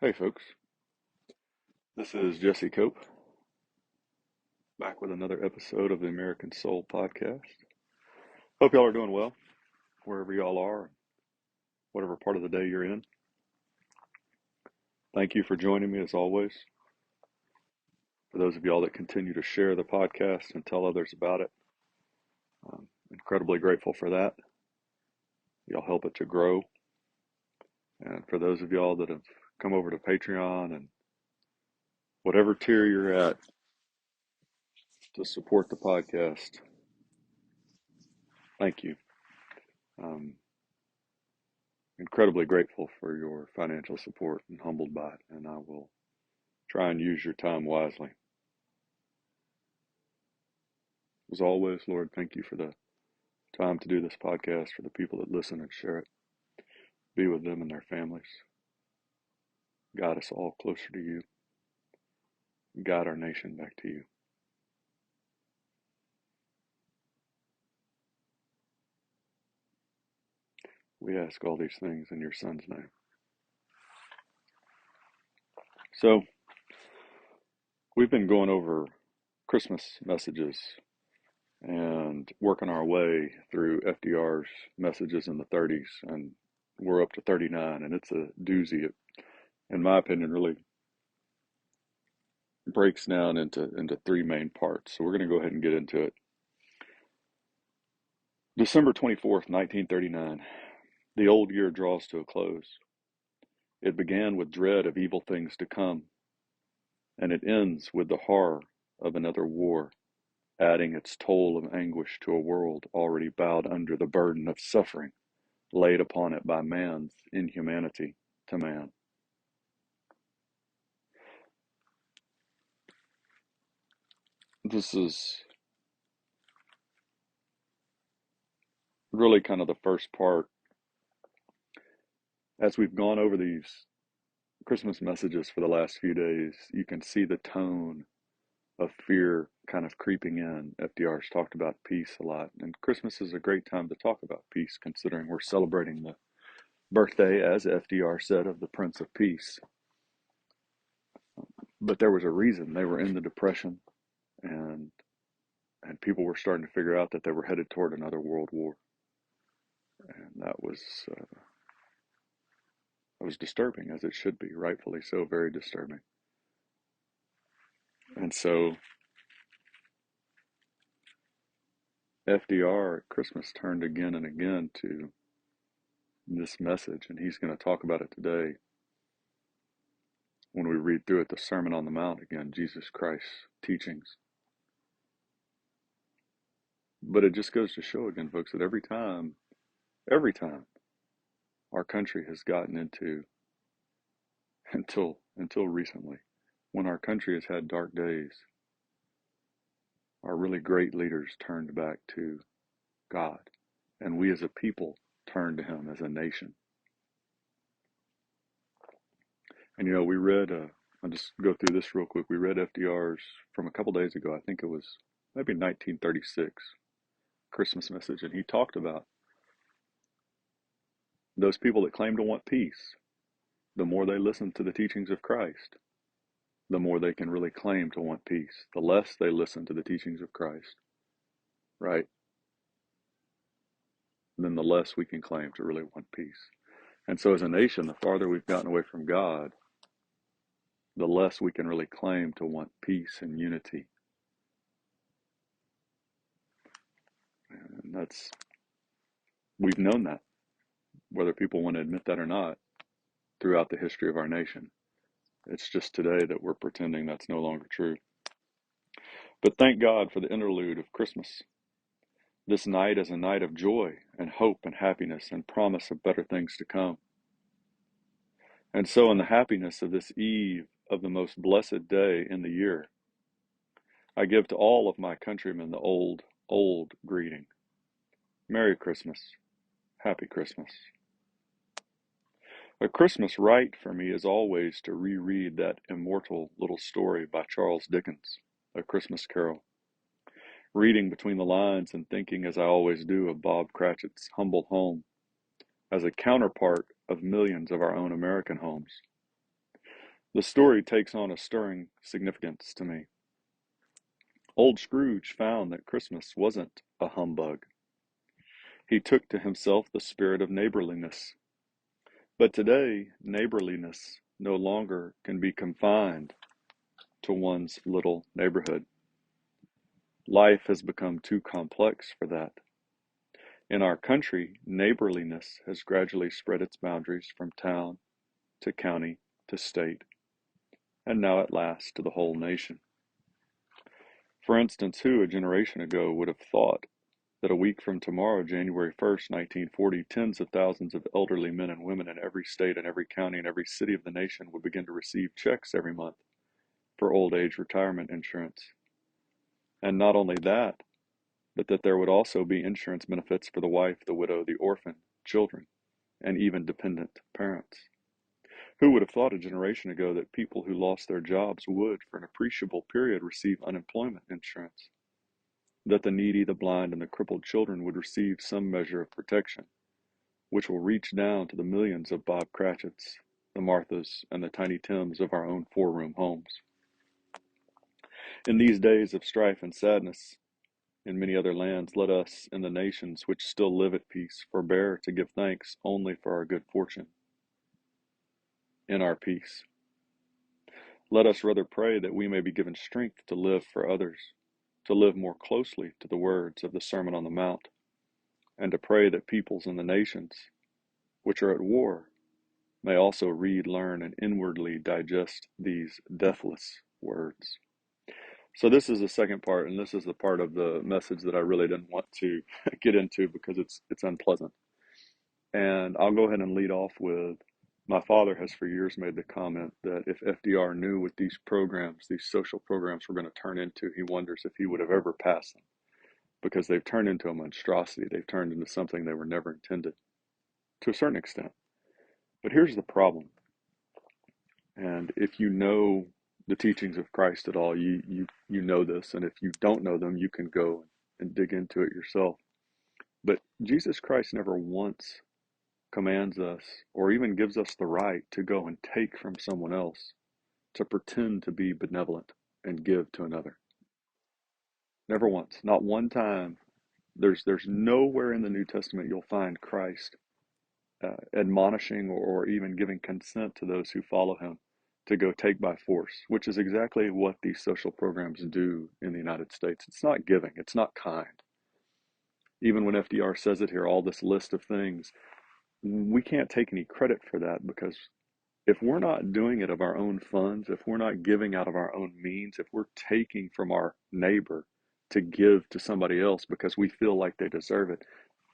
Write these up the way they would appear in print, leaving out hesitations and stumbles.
Hey folks, this is Jesse Cope, back with another episode of the American Soul Podcast. Hope y'all are doing well, wherever y'all are, whatever part of the day you're in. Thank you for joining me as always. For those of y'all that continue to share the podcast and tell others about it, I'm incredibly grateful for that. Y'all help it to grow. And for those of y'all that have come over to Patreon and whatever tier you're at to support the podcast, thank you. I'm incredibly grateful for your financial support and humbled by it, and I will try and use your time wisely. As always, Lord, thank you for the time to do this podcast, for the people that listen and share it. Be with them and their families. Guide us all closer to you. Guide our nation back to you. We ask all these things in your Son's name. So, we've been going over Christmas messages and working our way through FDR's messages in the 30s, and we're up to 39, and it's a doozy. It, in my opinion, really breaks down into three main parts. So we're going to go ahead and get into it. December 24th, 1939. The old year draws to a close. It began with dread of evil things to come, and it ends with the horror of another war, adding its toll of anguish to a world already bowed under the burden of suffering laid upon it by man's inhumanity to man. This is really kind of the first part. As we've gone over these Christmas messages for the last few days, you can see the tone of fear kind of creeping in. FDR's talked about peace a lot, and Christmas is a great time to talk about peace, considering we're celebrating the birthday, as FDR said, of the Prince of Peace. But there was a reason. They were in the Depression, and people were starting to figure out that they were headed toward another world war, and that was disturbing, as it should be, rightfully so, very disturbing. And so FDR at Christmas turned again and again to this message, and he's going to talk about it today when we read through it, the Sermon on the Mount again, Jesus Christ's teachings. But it just goes to show again, folks, that every time our country has gotten into, until recently, when our country has had dark days, our really great leaders turned back to God, and we as a people turned to him as a nation. And we read, I'll just go through this real quick. We read FDR's from a couple days ago. I think it was maybe 1936 Christmas message, and he talked about those people that claim to want peace. The more they listen to the teachings of Christ, the more they can really claim to want peace. The less they listen to the teachings of Christ, right, then the less we can claim to really want peace. And so as a nation, the farther we've gotten away from God, the less we can really claim to want peace and unity. And we've known that, whether people want to admit that or not, throughout the history of our nation. It's just today that we're pretending that's no longer true. But thank God for the interlude of Christmas. This night is a night of joy and hope and happiness and promise of better things to come. And so in the happiness of this eve of the most blessed day in the year, I give to all of my countrymen the old greeting. Merry Christmas. Happy Christmas. A Christmas rite for me is always to reread that immortal little story by Charles Dickens, A Christmas Carol. Reading between the lines and thinking, as I always do, of Bob Cratchit's humble home as a counterpart of millions of our own American homes. The story takes on a stirring significance to me. Old Scrooge found that Christmas wasn't a humbug. He took to himself the spirit of neighborliness. But today, neighborliness no longer can be confined to one's little neighborhood. Life has become too complex for that. In our country, neighborliness has gradually spread its boundaries from town to county to state, and now at last to the whole nation. For instance, who a generation ago would have thought that a week from tomorrow, January 1st, 1940, tens of thousands of elderly men and women in every state and every county and every city of the nation would begin to receive checks every month for old age retirement insurance. And not only that, but that there would also be insurance benefits for the wife, the widow, the orphan, children, and even dependent parents. Who would have thought a generation ago that people who lost their jobs would, for an appreciable period, receive unemployment insurance? That the needy, the blind, and the crippled children would receive some measure of protection, which will reach down to the millions of Bob Cratchits, the Marthas, and the Tiny Tims of our own four-room homes. In these days of strife and sadness, in many other lands, let us, in the nations which still live at peace, forbear to give thanks only for our good fortune in our peace. Let us rather pray that we may be given strength to live for others, to live more closely to the words of the Sermon on the Mount, and to pray that peoples in the nations which are at war may also read, learn, and inwardly digest these deathless words. So this is the second part, and this is the part of the message that I really didn't want to get into because it's unpleasant. And I'll go ahead and lead off with, my father has for years made the comment that if FDR knew what these programs, these social programs were going to turn into, he wonders if he would have ever passed them, because they've turned into a monstrosity. They've turned into something they were never intended, to a certain extent. But here's the problem. And if you know the teachings of Christ at all, you know this. And if you don't know them, you can go and dig into it yourself. But Jesus Christ never once commands us or even gives us the right to go and take from someone else, to pretend to be benevolent and give to another. Never once. Not one time. There's nowhere in the New Testament you'll find Christ admonishing or even giving consent to those who follow him to go take by force, which is exactly what these social programs do in the United States. It's not giving, it's not kind. Even when FDR says it here, all this list of things, we can't take any credit for that, because if we're not doing it of our own funds, if we're not giving out of our own means, if we're taking from our neighbor to give to somebody else because we feel like they deserve it,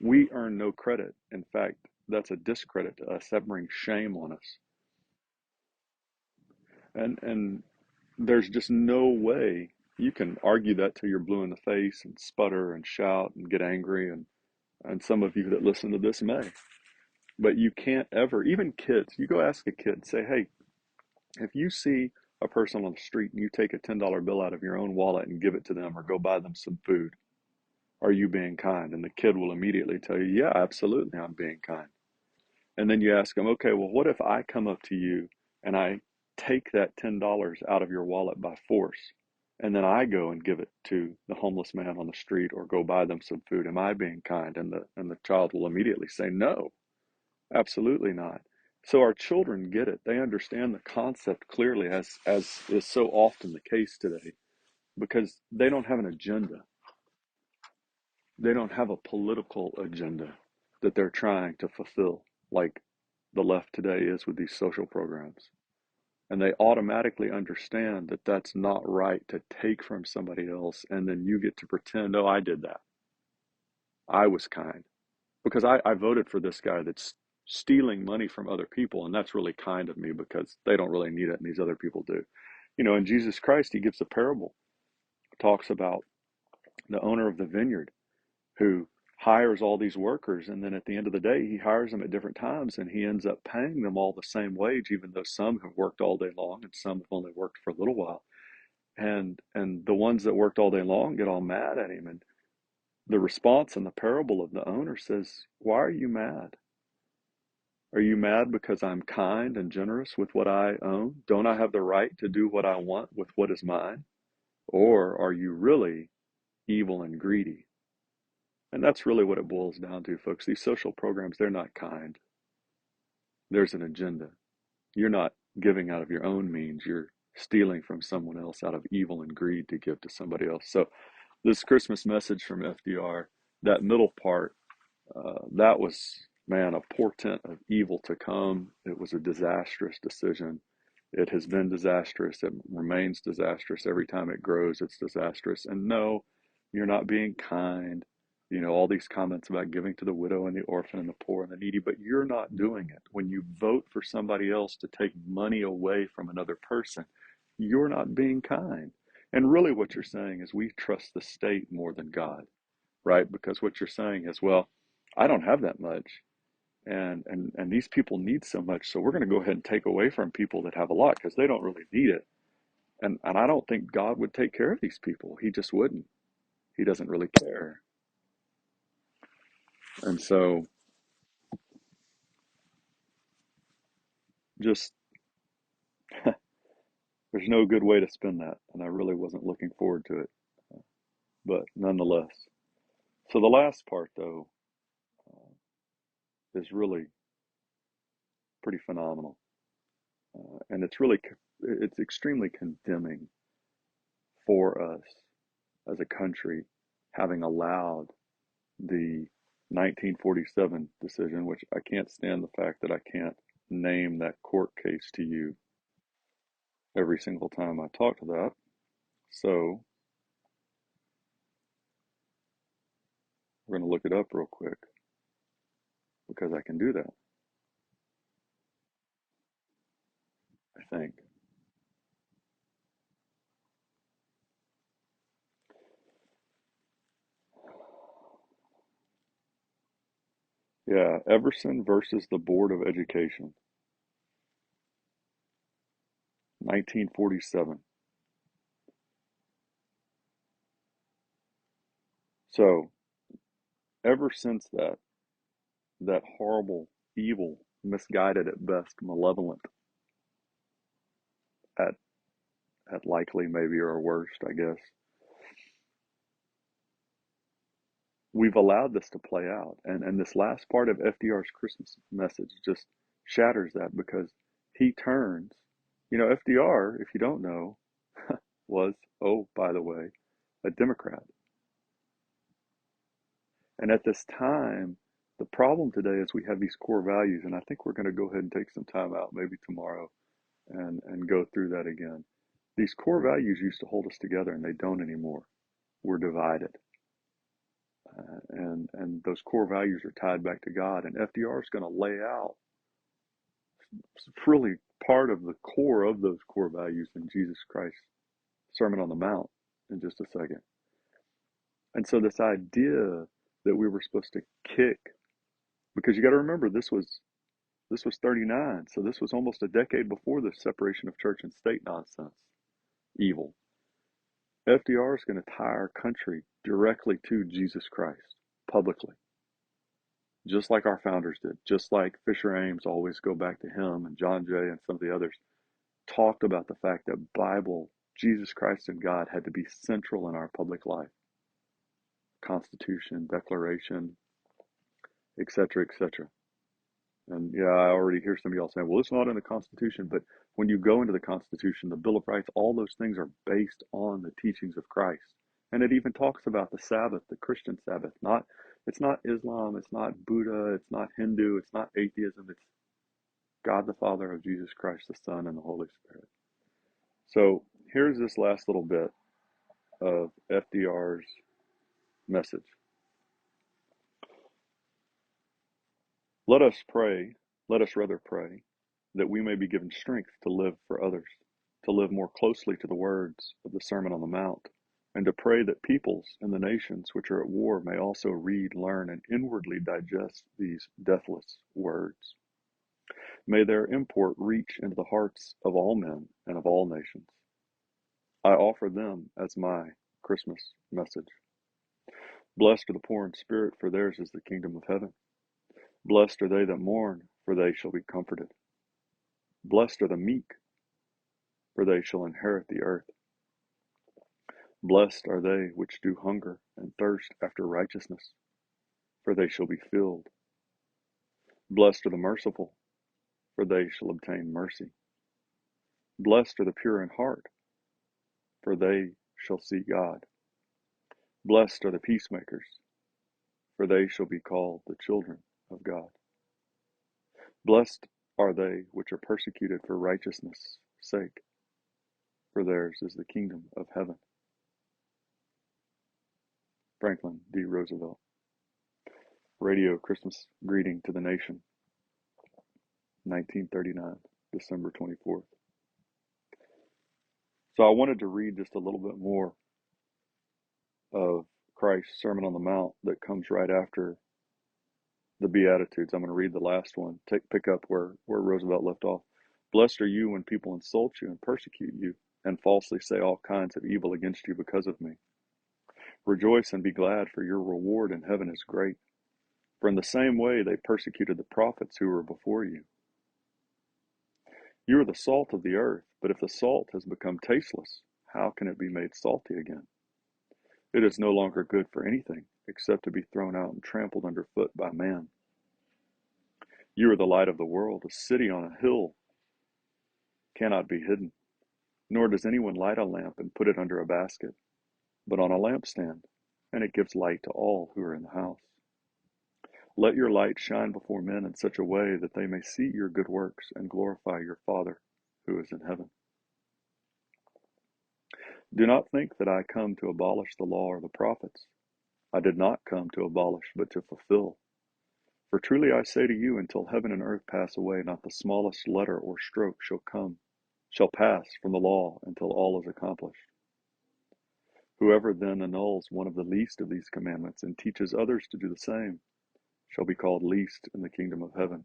we earn no credit. In fact, that's a discredit to us. That brings shame on us. And there's just no way you can argue that till you're blue in the face and sputter and shout and get angry, and some of you that listen to this may. But you can't ever, even kids, you go ask a kid, say, hey, if you see a person on the street and you take a $10 bill out of your own wallet and give it to them, or go buy them some food, are you being kind? And the kid will immediately tell you, yeah, absolutely, I'm being kind. And then you ask them, okay, well, what if I come up to you and I take that $10 out of your wallet by force, and then I go and give it to the homeless man on the street or go buy them some food? Am I being kind? And the child will immediately say, no, absolutely not. So our children get it. They understand the concept clearly, as is so often the case today, because they don't have an agenda. They don't have a political agenda that they're trying to fulfill, like the left today is with these social programs. And they automatically understand that that's not right, to take from somebody else and then you get to pretend, oh, I did that. I was kind. Because I voted for this guy that's stealing money from other people, and that's really kind of me because they don't really need it and these other people do. You know, in Jesus Christ, he gives a parable, talks about the owner of the vineyard who hires all these workers, and then at the end of the day, he hires them at different times, and he ends up paying them all the same wage, even though some have worked all day long and some have only worked for a little while. And the ones that worked all day long get all mad at him. And the response in the parable of the owner says, why are you mad? Are you mad because I'm kind and generous with what I own? Don't I have the right to do what I want with what is mine? Or are you really evil and greedy? And that's really what it boils down to, folks. These social programs, they're not kind. There's an agenda. You're not giving out of your own means. You're stealing from someone else out of evil and greed to give to somebody else. So this Christmas message from FDR, that middle part, that was, man, a portent of evil to come. It was a disastrous decision. It has been disastrous. It remains disastrous. Every time it grows, it's disastrous. And no, you're not being kind. You know, all these comments about giving to the widow and the orphan and the poor and the needy, but you're not doing it. When you vote for somebody else to take money away from another person, you're not being kind. And really, what you're saying is we trust the state more than God, right? Because what you're saying is, well, I don't have that much, and these people need so much, so we're going to go ahead and take away from people that have a lot because they don't really need it. And I don't think God would take care of these people. He just wouldn't. He doesn't really care. And so just there's no good way to spin that, and I really wasn't looking forward to it, but nonetheless. So the last part, though, is really pretty phenomenal, and it's extremely condemning for us as a country having allowed the 1947 decision, which I can't stand the fact that I can't name that court case to you every single time I talk to that. So we're going to look it up real quick because I can do that, I think. Yeah, Everson versus the Board of Education, 1947. So ever since that horrible, evil, misguided at best, malevolent at likely maybe or worst, I guess, we've allowed this to play out. And this last part of FDR's Christmas message just shatters that because he turns, FDR, if you don't know, was, oh, by the way, a Democrat. And at this time, the problem today is we have these core values, and I think we're going to go ahead and take some time out, maybe tomorrow, and go through that again. These core values used to hold us together, and they don't anymore. We're divided. And those core values are tied back to God. And FDR is going to lay out really part of the core of those core values in Jesus Christ's Sermon on the Mount in just a second. And so this idea that we were supposed to kick, because you got to remember this was 39, so this was almost a decade before the separation of church and state nonsense, evil. FDR is going to tie our country directly to Jesus Christ publicly, just like our founders did, just like Fisher Ames always go back to him, and John Jay and some of the others talked about the fact that Bible, Jesus Christ and God had to be central in our public life. Constitution, Declaration, etc., etc. And yeah, I already hear some of y'all saying, well, it's not in the Constitution. But when you go into the Constitution, the Bill of Rights, all those things are based on the teachings of Christ. And it even talks about the Sabbath, the Christian Sabbath. It's not Islam, it's not Buddha, it's not Hindu, it's not atheism, it's God the Father of Jesus Christ, the Son, and the Holy Spirit. So here's this last little bit of FDR's message. Let us pray, let us rather pray, that we may be given strength to live for others, to live more closely to the words of the Sermon on the Mount, and to pray that peoples and the nations which are at war may also read, learn, and inwardly digest these deathless words. May their import reach into the hearts of all men and of all nations. I offer them as my Christmas message. Blessed are the poor in spirit, for theirs is the kingdom of heaven. Blessed are they that mourn, for they shall be comforted. Blessed are the meek, for they shall inherit the earth. Blessed are they which do hunger and thirst after righteousness, for they shall be filled. Blessed are the merciful, for they shall obtain mercy. Blessed are the pure in heart, for they shall see God. Blessed are the peacemakers, for they shall be called the children of God. Blessed are they which are persecuted for righteousness' sake, for theirs is the kingdom of heaven. Franklin D. Roosevelt. Radio Christmas Greeting to the Nation, 1939, December 24th. So I wanted to read just a little bit more of Christ's Sermon on the Mount that comes right after the Beatitudes. I'm going to read the last one, pick up where Roosevelt left off. Blessed are you when people insult you and persecute you and falsely say all kinds of evil against you because of me. Rejoice and be glad, for your reward in heaven is great. For in the same way they persecuted the prophets who were before you. You are the salt of the earth, but if the salt has become tasteless, how can it be made salty again? It is no longer good for anything except to be thrown out and trampled underfoot by man. You are the light of the world. A city on a hill cannot be hidden, nor does anyone light a lamp and put it under a basket, but on a lampstand, and it gives light to all who are in the house. Let your light shine before men in such a way that they may see your good works and glorify your Father who is in heaven. Do not think that I come to abolish the law or the prophets. I did not come to abolish, but to fulfill. For truly I say to you, until heaven and earth pass away, not the smallest letter or stroke shall pass from the law until all is accomplished. Whoever then annuls one of the least of these commandments and teaches others to do the same shall be called least in the kingdom of heaven.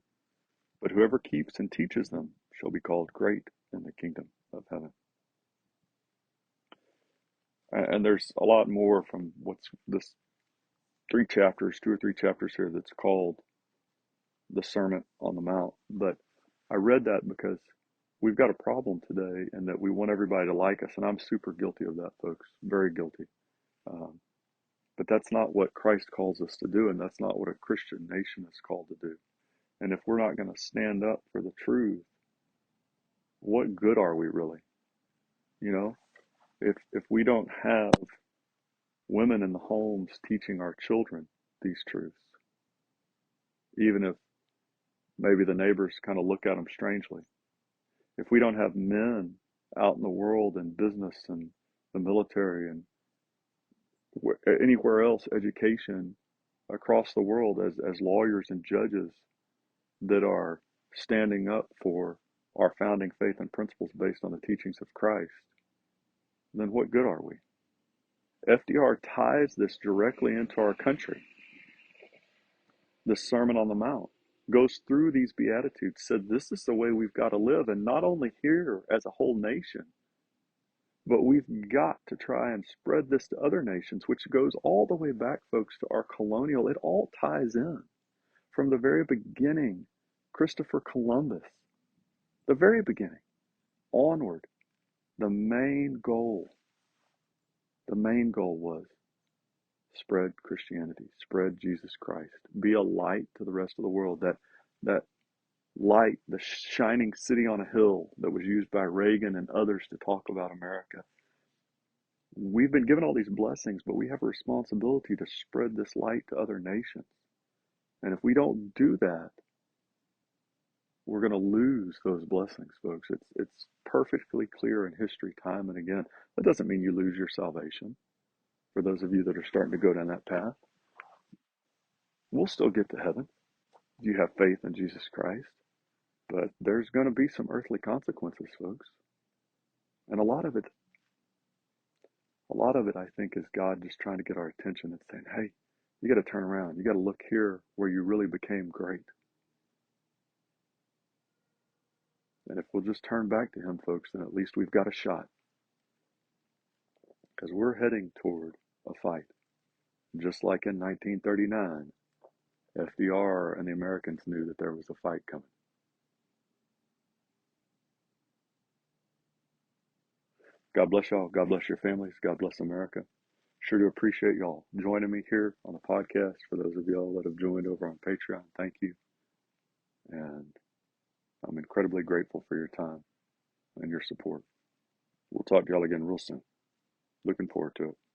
But whoever keeps and teaches them shall be called great in the kingdom of heaven. And there's a lot more from what's this 2 or 3 chapters here that's called the Sermon on the Mount. But I read that because we've got a problem today and that we want everybody to like us. And I'm super guilty of that, folks. Very guilty. But that's not what Christ calls us to do. And that's not what a Christian nation is called to do. And if we're not going to stand up for the truth, what good are we really? You know, if we don't have women in the homes teaching our children these truths, even if maybe the neighbors kind of look at them strangely, if we don't have men out in the world in business and the military and anywhere else, education across the world as lawyers and judges that are standing up for our founding faith and principles based on the teachings of Christ, then what good are we? FDR ties this directly into our country. The Sermon on the Mount goes through these Beatitudes, said this is the way we've got to live, and not only here as a whole nation, but we've got to try and spread this to other nations, which goes all the way back, folks, to our colonial. It all ties in from the very beginning. Christopher Columbus, the very beginning, onward, the main goal was spread Christianity, spread Jesus Christ, be a light to the rest of the world. That light, the shining city on a hill that was used by Reagan and others to talk about America. We've been given all these blessings, but we have a responsibility to spread this light to other nations. And if we don't do that, we're going to lose those blessings, folks. It's perfectly clear in history, time and again. That doesn't mean you lose your salvation. For those of you that are starting to go down that path, we'll still get to heaven. You have faith in Jesus Christ. But there's going to be some earthly consequences, folks. And a lot of it, I think, is God just trying to get our attention and saying, hey, you got to turn around. You got to look here where you really became great. And if we'll just turn back to him, folks, then at least we've got a shot. Because we're heading toward a fight. Just like in 1939, FDR and the Americans knew that there was a fight coming. God bless y'all. God bless your families. God bless America. Sure to appreciate y'all joining me here on the podcast. For those of y'all that have joined over on Patreon, thank you. And I'm incredibly grateful for your time and your support. We'll talk to y'all again real soon. Looking forward to it.